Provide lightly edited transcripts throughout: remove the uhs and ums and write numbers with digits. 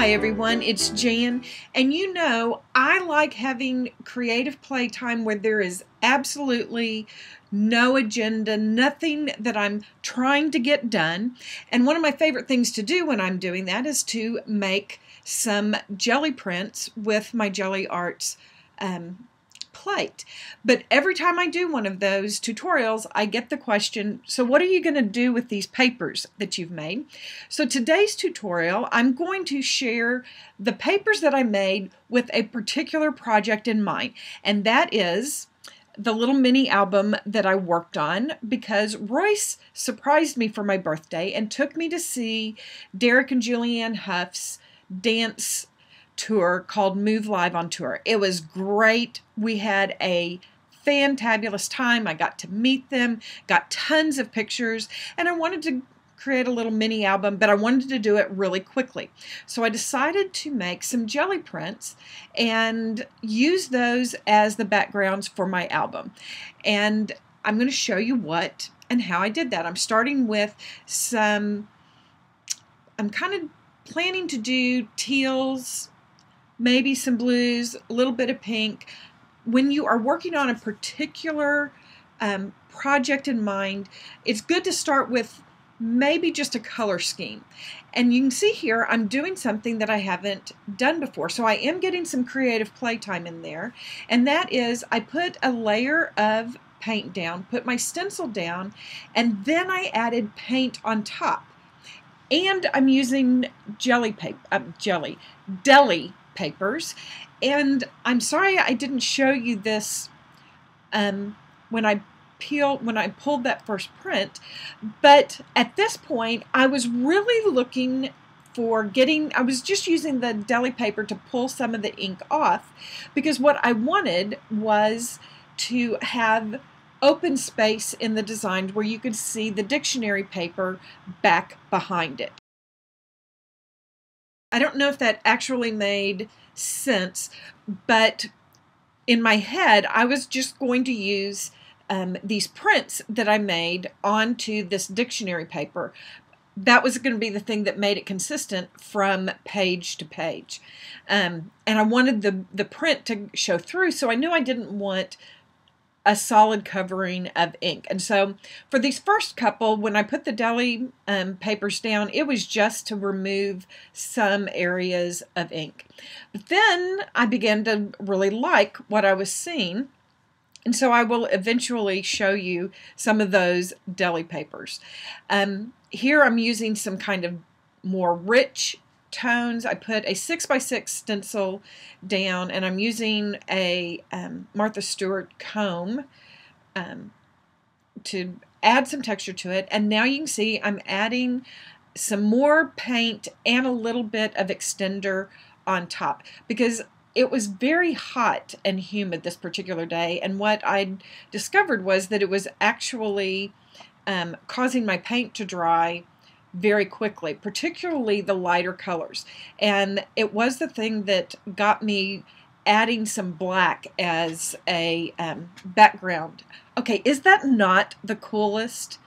Hi everyone, it's Jan, and you know I like having creative playtime where there is absolutely no agenda, nothing that I'm trying to get done. And one of my favorite things to do when I'm doing that is to make some jelly prints with my Gelli Arts plate. But every time I do one of those tutorials, I get the question, so what are you going to do with these papers that you've made? So today's tutorial, I'm going to share the papers that I made with a particular project in mind, and that is the little mini album that I worked on because Royce surprised me for my birthday and took me to see Derek and Julianne Huff's dance tour called Move Live on Tour. It was great. We had a fantabulous time. I got to meet them, got tons of pictures, and I wanted to create a little mini album, but I wanted to do it really quickly. So I decided to make some jelly prints and use those as the backgrounds for my album. And I'm going to show you what and how I did that. I'm starting with I'm kind of planning to do teals, maybe some blues, a little bit of pink. When you are working on a particular project in mind, it's good to start with maybe just a color scheme. And you can see here I'm doing something that I haven't done before. So I am getting some creative playtime in there. And that is I put a layer of paint down, put my stencil down, and then I added paint on top. And I'm using deli papers. And I'm sorry I didn't show you this when I pulled that first print, but at this point I was really looking for I was just using the deli paper to pull some of the ink off because what I wanted was to have open space in the design where you could see the dictionary paper back behind it. I don't know if that actually made sense, but in my head I was just going to use these prints that I made onto this dictionary paper. That was going to be the thing that made it consistent from page to page. And I wanted the print to show through, so I knew I didn't want a solid covering of ink. And so for these first couple, when I put the deli papers down, it was just to remove some areas of ink. But then I began to really like what I was seeing. And so I will eventually show you some of those deli papers. Here I'm using some kind of more rich tones. I put a 6x6 stencil down, and I'm using a Martha Stewart comb to add some texture to it. And now you can see I'm adding some more paint and a little bit of extender on top because it was very hot and humid this particular day, and what I discovered was that it was actually causing my paint to dry very quickly, particularly the lighter colors. And it was the thing that got me adding some black as a background. Okay, is that not the coolest?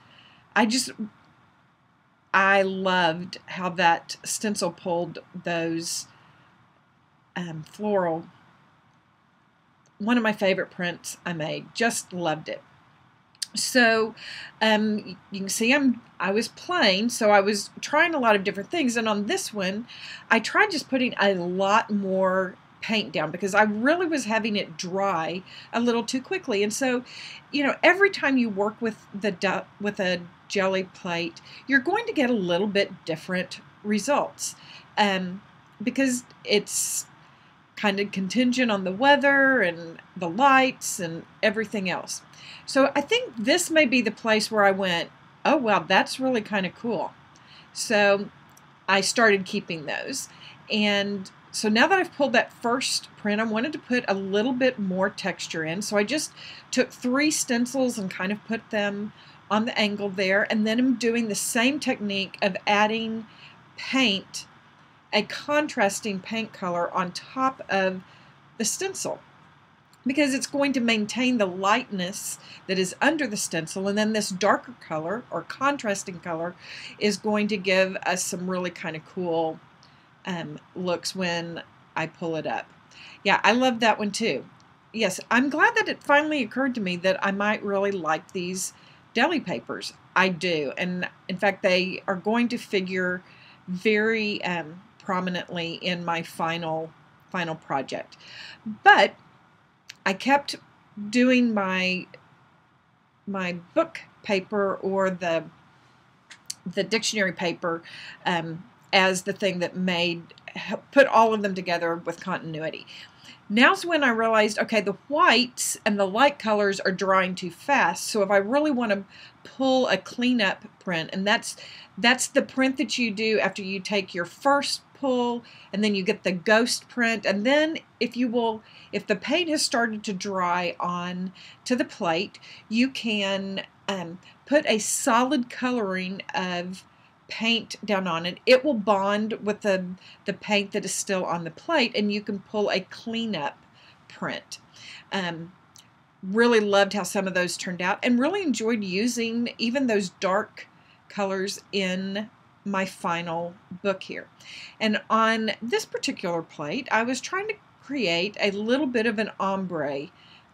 I loved how that stencil pulled those floral. One of my favorite prints I made. Just loved it. So you can see I was playing, so I was trying a lot of different things, and on this one I tried just putting a lot more paint down because I really was having it dry a little too quickly. And so, you know, every time you work with a jelly plate, you're going to get a little bit different results because it's kind of contingent on the weather and the lights and everything else. So I think this may be the place where I went, oh wow, that's really kind of cool. So I started keeping those. And so now that I've pulled that first print, I wanted to put a little bit more texture in. So I just took 3 stencils and kind of put them on the angle there. And then I'm doing the same technique of adding paint, a contrasting paint color on top of the stencil because it's going to maintain the lightness that is under the stencil, and then this darker color or contrasting color is going to give us some really kind of cool looks when I pull it up. Yeah, I love that one too. Yes, I'm glad that it finally occurred to me that I might really like these deli papers. I do, and in fact, they are going to figure very prominently in my final project. But I kept doing my book paper or the dictionary paper as the thing that put all of them together with continuity. Now's when I realized, okay, the whites and the light colors are drying too fast. So if I really want to pull a cleanup print, and that's the print that you do after you take your first pull, and then you get the ghost print, and then if the paint has started to dry on to the plate, you can put a solid coloring of paint down on it. It will bond with the paint that is still on the plate, and you can pull a cleanup print. Really loved how some of those turned out, and really enjoyed using even those dark colors in my final book here. And on this particular plate, I was trying to create a little bit of an ombre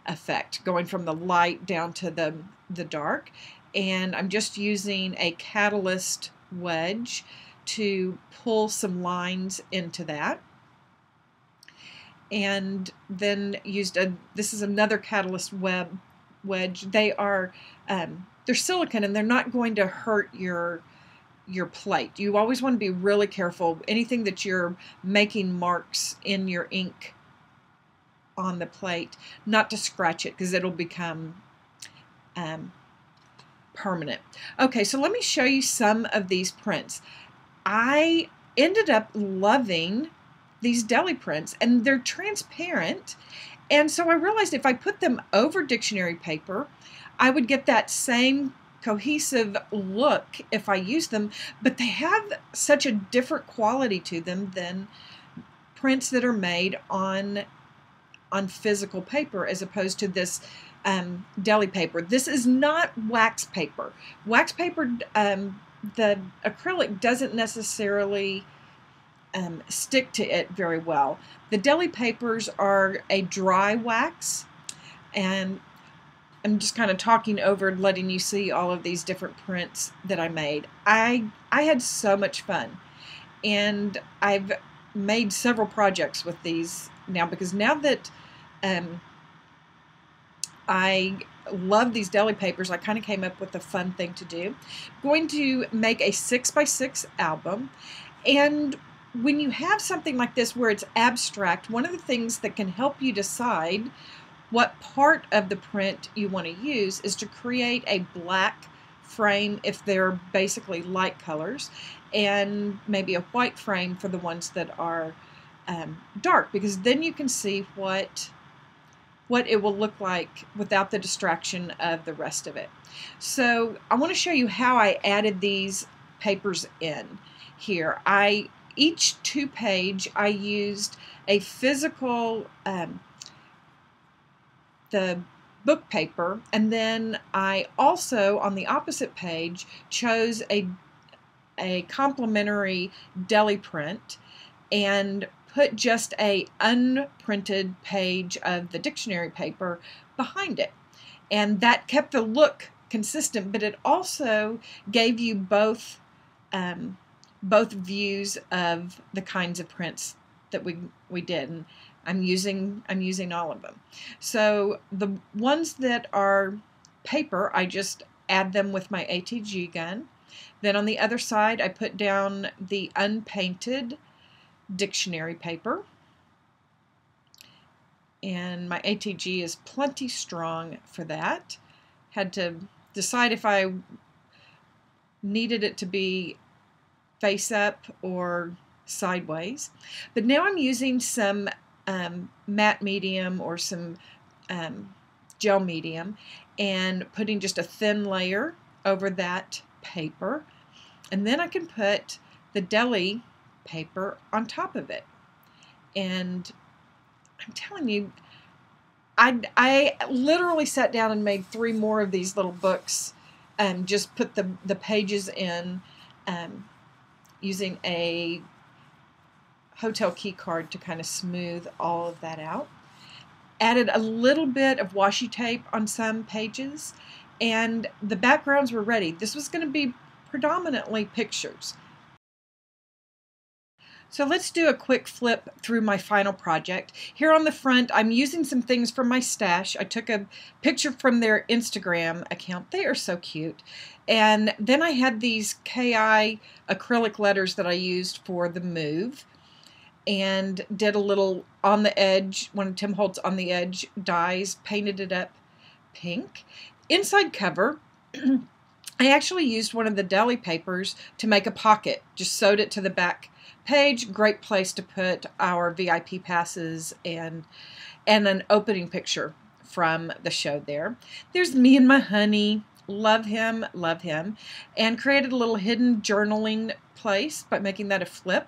effect, going from the light down to the dark, and I'm just using a catalyst wedge to pull some lines into that, and then used this is another catalyst wedge. They are they're silicone, and they're not going to hurt your plate. You always want to be really careful. Anything that you're making marks in your ink on the plate, not to scratch it, because it'll become permanent. Okay, so let me show you some of these prints. I ended up loving these deli prints, and they're transparent, and so I realized if I put them over dictionary paper, I would get that same cohesive look if I use them, but they have such a different quality to them than prints that are made on physical paper, as opposed to this deli paper. This is not wax paper. Wax paper, the acrylic doesn't necessarily stick to it very well. The deli papers are a dry wax, and I'm just kind of talking over and letting you see all of these different prints that I made. I had so much fun, and I've made several projects with these now, because now that I love these deli papers, I kind of came up with a fun thing to do. I'm going to make a 6x6 album, and when you have something like this where it's abstract, one of the things that can help you decide what part of the print you want to use is to create a black frame if they're basically light colors, and maybe a white frame for the ones that are dark, because then you can see what it will look like without the distraction of the rest of it. So I want to show you how I added these papers in here. Each 2-page, I used a physical the book paper, and then I also, on the opposite page, chose a complementary deli print and put just a unprinted page of the dictionary paper behind it. And that kept the look consistent, but it also gave you both views of the kinds of prints that we did. And I'm using all of them. So the ones that are paper, I just add them with my ATG gun. Then on the other side, I put down the unpainted dictionary paper. And my ATG is plenty strong for that. Had to decide if I needed it to be face up or sideways. But now I'm using some matte medium or some gel medium, and putting just a thin layer over that paper, and then I can put the deli paper on top of it. And I'm telling you, I literally sat down and made 3 more of these little books, and just put the pages in using a hotel key card to kind of smooth all of that out. Added a little bit of washi tape on some pages, and the backgrounds were ready. This was going to be predominantly pictures. So let's do a quick flip through my final project. Here on the front, I'm using some things from my stash. I took a picture from their Instagram account. They are so cute. And then I had these KI acrylic letters that I used for the move, and did a little on the edge, one of Tim Holtz on the edge dies, painted it up pink. Inside cover, I actually used one of the deli papers to make a pocket, just sewed it to the back page. Great place to put our VIP passes and an opening picture from the show there. There's me and my honey. Love him, and created a little hidden journaling place by making that a flip.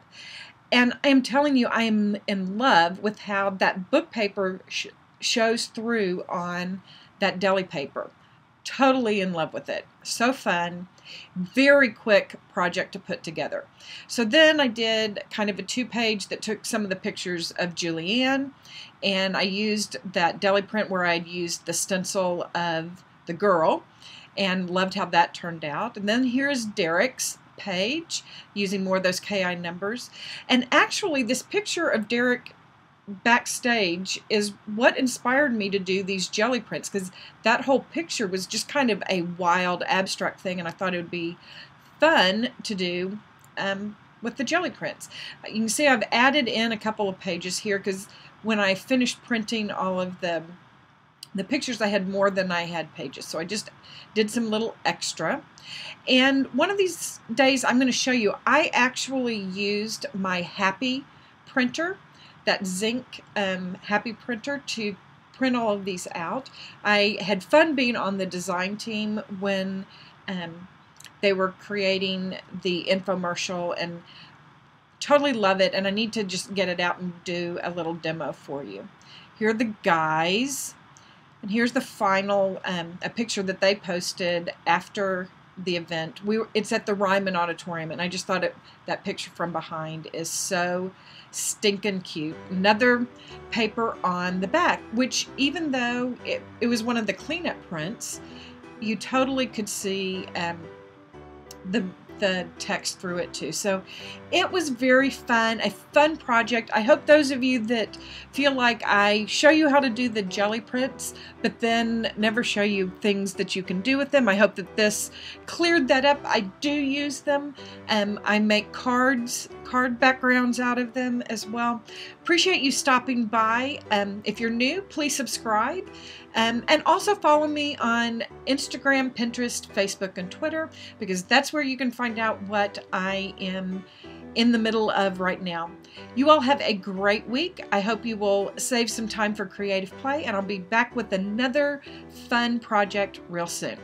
And I am telling you, I am in love with how that book paper shows through on that deli paper. Totally in love with it. So fun. Very quick project to put together. So then I did kind of a 2-page that took some of the pictures of Julianne, and I used that deli print where I'd used the stencil of the girl, and loved how that turned out. And then here's Derek's page using more of those KI numbers. And actually this picture of Derek backstage is what inspired me to do these jelly prints, because that whole picture was just kind of a wild abstract thing, and I thought it would be fun to do with the jelly prints. You can see I've added in a couple of pages here because when I finished printing all of the pictures, I had more than I had pages, so I just did some little extra. And one of these days I'm going to show you, I actually used my Happy printer, that zinc Happy printer, to print all of these out. I had fun being on the design team when they were creating the infomercial, and totally love it, and I need to just get it out and do a little demo for you. Here are the guys. And here's the final, a picture that they posted after the event. It's at the Ryman Auditorium, and I just thought that picture from behind is so stinking cute. Another paper on the back, which even though it was one of the cleanup prints, you totally could see the text through it too. So it was very fun, a fun project. I hope those of you that feel like I show you how to do the jelly prints but then never show you things that you can do with them, I hope that this cleared that up. I do use them. I make card backgrounds out of them as well. Appreciate you stopping by. If you're new, please subscribe. And also follow me on Instagram, Pinterest, Facebook, and Twitter, because that's where you can find out what I am in the middle of right now. You all have a great week. I hope you will save some time for creative play, and I'll be back with another fun project real soon.